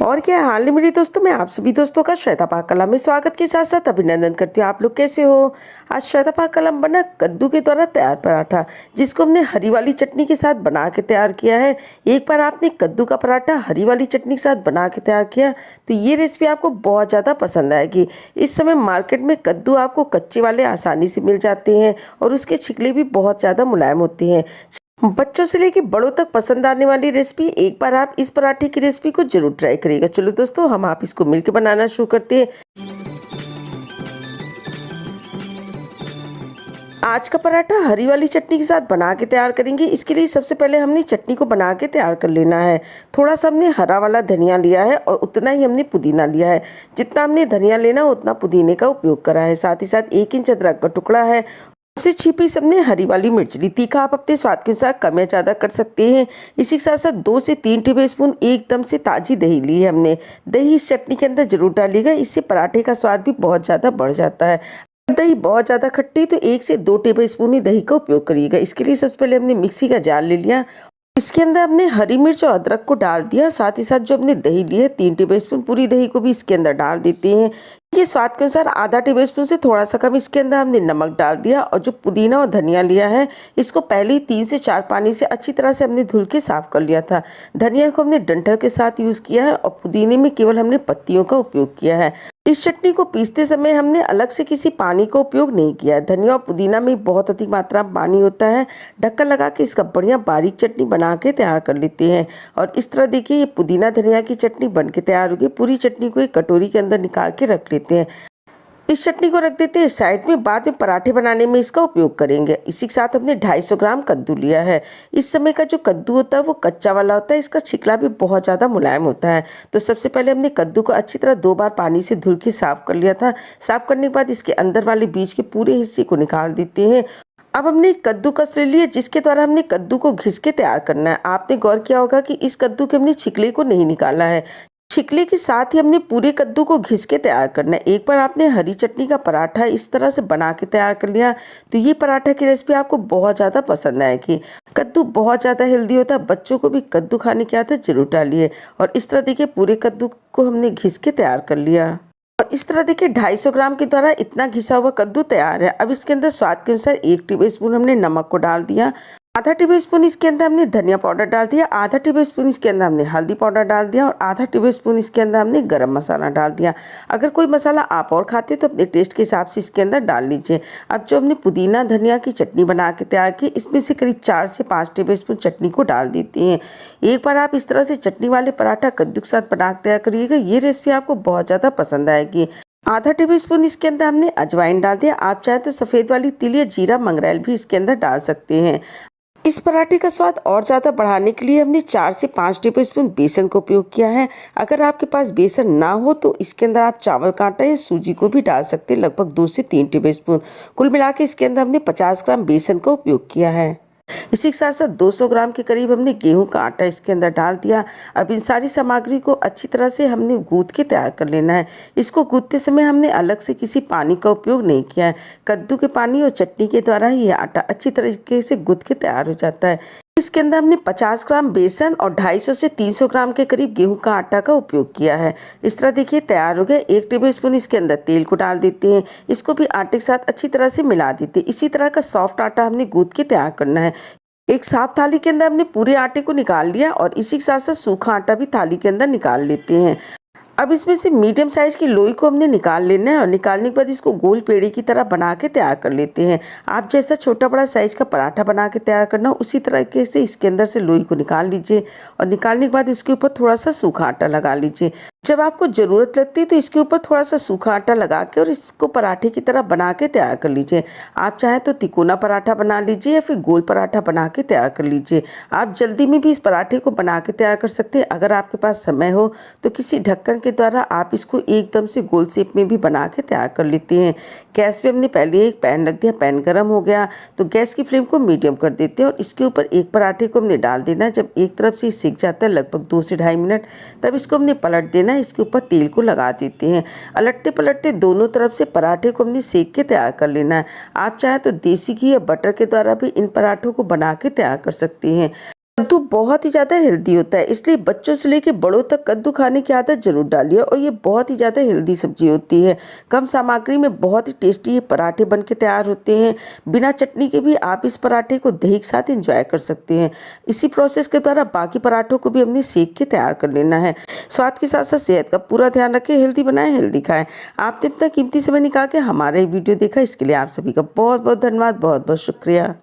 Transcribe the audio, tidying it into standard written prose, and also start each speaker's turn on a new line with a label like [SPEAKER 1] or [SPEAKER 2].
[SPEAKER 1] और क्या हाल है मेरे दोस्तों। मैं आप सभी दोस्तों का श्वेता पाक कला में स्वागत के साथ साथ अभिनंदन करती हूँ। आप लोग कैसे हो। आज श्वेता पाक कला में बना कद्दू के द्वारा तैयार पराठा, जिसको हमने हरी वाली चटनी के साथ बना के तैयार किया है। एक बार आपने कद्दू का पराठा हरी वाली चटनी के साथ बना के तैयार किया तो ये रेसिपी आपको बहुत ज़्यादा पसंद आएगी। इस समय मार्केट में कद्दू आपको कच्चे वाले आसानी से मिल जाते हैं और उसके छिकले भी बहुत ज़्यादा मुलायम होते हैं। बच्चों से लेकर बड़ों तक पसंद आने वाली रेसिपी, एक बार आप इस पराठे की रेसिपी को जरूर ट्राई करिएगा। चलो दोस्तों, हम आप इसको मिलकर बनाना शुरू करते हैं। आज का पराठा हरी वाली चटनी के साथ बना के तैयार करेंगे। इसके लिए सबसे पहले हमने चटनी को बना के तैयार कर लेना है। थोड़ा सा हमने हरा वाला धनिया लिया है और उतना ही हमने पुदीना लिया है। जितना हमने धनिया लेना उतना पुदीने का उपयोग करा है। साथ ही साथ 1 इंच अदरक का टुकड़ा है। से छिपी हमने हरी वाली मिर्च ली। तीखा आप अपने स्वाद के अनुसार कम या ज़्यादा कर सकते हैं। इसी के साथ साथ 2 से 3 टेबलस्पून एकदम से ताज़ी दही ली है हमने। दही इस चटनी के अंदर जरूर डालिएगा, इससे पराठे का स्वाद भी बहुत ज़्यादा बढ़ जाता है। दही बहुत ज़्यादा खट्टी तो 1 से 2 टेबलस्पून ही दही का उपयोग करिएगा। इसके लिए सबसे पहले हमने मिक्सी का जार ले लिया। इसके अंदर हमने हरी मिर्च और अदरक को डाल दिया। साथ ही साथ जो हमने दही ली है 3 टेबलस्पून पूरी दही को भी इसके अंदर डाल देते हैं। ये स्वाद के अनुसार आधा टेबलस्पून से थोड़ा सा कम इसके अंदर हमने नमक डाल दिया। और जो पुदीना और धनिया लिया है इसको पहले ही 3 से 4 पानी से अच्छी तरह से हमने धुल के साफ कर लिया था। धनिया को हमने डंठल के साथ यूज़ किया है और पुदीने में केवल हमने पत्तियों का उपयोग किया है। इस चटनी को पीसते समय हमने अलग से किसी पानी का उपयोग नहीं किया है। धनिया और पुदीना में बहुत अधिक मात्रा में पानी होता है। ढक्कन लगा के इसका बढ़िया बारीक चटनी बना के तैयार कर लेते हैं। और इस तरह देखिए ये पुदीना धनिया की चटनी बन के तैयार होगी। पूरी चटनी को एक कटोरी के अंदर निकाल के रख लेते हैं। इस चटनी को रख देते हैं साइड में, बाद में पराठे बनाने में इसका उपयोग करेंगे। इसी के साथ हमने 250 ग्राम कद्दू लिया है। इस समय का जो कद्दू होता है वो कच्चा वाला होता है, इसका छिकला भी बहुत ज़्यादा मुलायम होता है। तो सबसे पहले हमने कद्दू को अच्छी तरह 2 बार पानी से धुल के साफ कर लिया था। साफ करने के बाद इसके अंदर वाले बीज के पूरे हिस्से को निकाल देते हैं। अब हमने कद्दू कस ले लिया, जिसके द्वारा हमने कद्दू को घिस के तैयार करना है। आपने गौर किया होगा कि इस कद्दू के हमने छिकले को नहीं निकाला है। छिकले के साथ ही हमने पूरे कद्दू को घिस के तैयार करना है। एक बार आपने हरी चटनी का पराठा इस तरह से बना के तैयार कर लिया तो ये पराठा की रेसिपी आपको बहुत ज़्यादा पसंद आएगी। कद्दू बहुत ज़्यादा हेल्दी होता है, बच्चों को भी कद्दू खाने की आदत जरूर डालिए। और इस तरह देखिए पूरे कद्दू को हमने घिस के तैयार कर लिया। और इस तरह देखिए 250 ग्राम के द्वारा इतना घिसा हुआ कद्दू तैयार है। अब इसके अंदर स्वाद के अनुसार 1 टेबलस्पून हमने नमक को डाल दिया। आधा टेबलस्पून इसके अंदर हमने धनिया पाउडर डाल दिया। आधा टेबलस्पून इसके अंदर हमने हल्दी पाउडर डाल दिया। और आधा टेबलस्पून इसके अंदर हमने गरम मसाला डाल दिया। अगर कोई मसाला आप और खाते हो तो अपने टेस्ट के हिसाब से इसके अंदर डाल लीजिए। अब जो हमने पुदीना धनिया की चटनी बना के तैयार की, इसमें से करीब 4 से 5 टेबलस्पून चटनी को डाल देते हैं। एक बार आप इस तरह से चटनी वाले पराठा कद्दू के साथ बना के तैयार करिएगा, ये रेसिपी आपको बहुत ज़्यादा पसंद आएगी। आधा टेबलस्पून इसके अंदर हमने अजवाइन डाल दिया। आप चाहे तो सफ़ेद वाली तिल या जीरा मंगरेल भी इसके अंदर डाल सकते हैं। इस पराठे का स्वाद और ज़्यादा बढ़ाने के लिए हमने 4 से 5 टेबलस्पून बेसन का उपयोग किया है। अगर आपके पास बेसन ना हो तो इसके अंदर आप चावल का आटा या सूजी को भी डाल सकते हैं, लगभग 2 से 3 टेबलस्पून। कुल मिला के इसके अंदर हमने 50 ग्राम बेसन का उपयोग किया है। इसी के साथ साथ 200 ग्राम के करीब हमने गेहूं का आटा इसके अंदर डाल दिया। अब इन सारी सामग्री को अच्छी तरह से हमने गूंथ के तैयार कर लेना है। इसको गूंथते समय हमने अलग से किसी पानी का उपयोग नहीं किया है। कद्दू के पानी और चटनी के द्वारा ही ये आटा अच्छी तरीके से गूंथ के तैयार हो जाता है। इसके अंदर हमने 50 ग्राम बेसन और 250 से 300 ग्राम के करीब गेहूं का आटा का उपयोग किया है। इस तरह देखिए तैयार हो गया। 1 टेबलस्पून इसके अंदर तेल को डाल देते हैं। इसको भी आटे के साथ अच्छी तरह से मिला देते हैं। इसी तरह का सॉफ्ट आटा हमने गूंथ के तैयार करना है। एक साफ थाली के अंदर हमने पूरे आटे को निकाल लिया और इसी के साथ साथ सूखा आटा भी थाली के अंदर निकाल लेते हैं। अब इसमें से मीडियम साइज की लोई को हमने निकाल लेना है और निकालने के बाद इसको गोल पेड़ी की तरह बना के तैयार कर लेते हैं। आप जैसा छोटा बड़ा साइज का पराठा बना के तैयार करना उसी तरीके से इसके अंदर से लोई को निकाल लीजिए। और निकालने के बाद इसके ऊपर थोड़ा सा सूखा आटा लगा लीजिए। जब आपको ज़रूरत लगती है तो इसके ऊपर थोड़ा सा सूखा आटा लगा के और इसको पराठे की तरह बना के तैयार कर लीजिए। आप चाहे तो तिकोना पराठा बना लीजिए या फिर गोल पराठा बना के तैयार कर लीजिए। आप जल्दी में भी इस पराठे को बना के तैयार कर सकते हैं। अगर आपके पास समय हो तो किसी ढक्कन के द्वारा आप इसको एकदम से गोल शेप में भी बना के तैयार कर लेते हैं। गैस पे हमने पहले एक पैन रख दिया। पैन गर्म हो गया तो गैस की फ्लेम को मीडियम कर देते हैं और इसके ऊपर एक पराठे को हमने डाल देना है। जब एक तरफ से सिक जाता है लगभग 2 से 2.5 मिनट, तब इसको हमने पलट देना है। इसके ऊपर तेल को लगा देते हैं। अलटते पलटते दोनों तरफ से पराठे को हमने सेक के तैयार कर लेना है। आप चाहे तो देसी घी या बटर के द्वारा भी इन पराठों को बना के तैयार कर सकते हैं। कद्दू बहुत ही ज़्यादा हेल्दी होता है, इसलिए बच्चों से लेकर बड़ों तक कद्दू खाने की आदत जरूर डालिए। और ये बहुत ही ज़्यादा हेल्दी सब्जी होती है। कम सामग्री में बहुत ही टेस्टी ये पराठे बन के तैयार होते हैं। बिना चटनी के भी आप इस पराठे को दही के साथ एंजॉय कर सकते हैं। इसी प्रोसेस के द्वारा बाकी पराठों को भी हमने सेक के तैयार कर लेना है। स्वाद के साथ साथ सेहत का पूरा ध्यान रखें। हेल्दी बनाएं, हेल्दी खाएं। आपने अपना कीमती समय निकाल के हमारा ये वीडियो देखा, इसके लिए आप सभी का बहुत बहुत धन्यवाद, बहुत बहुत शुक्रिया।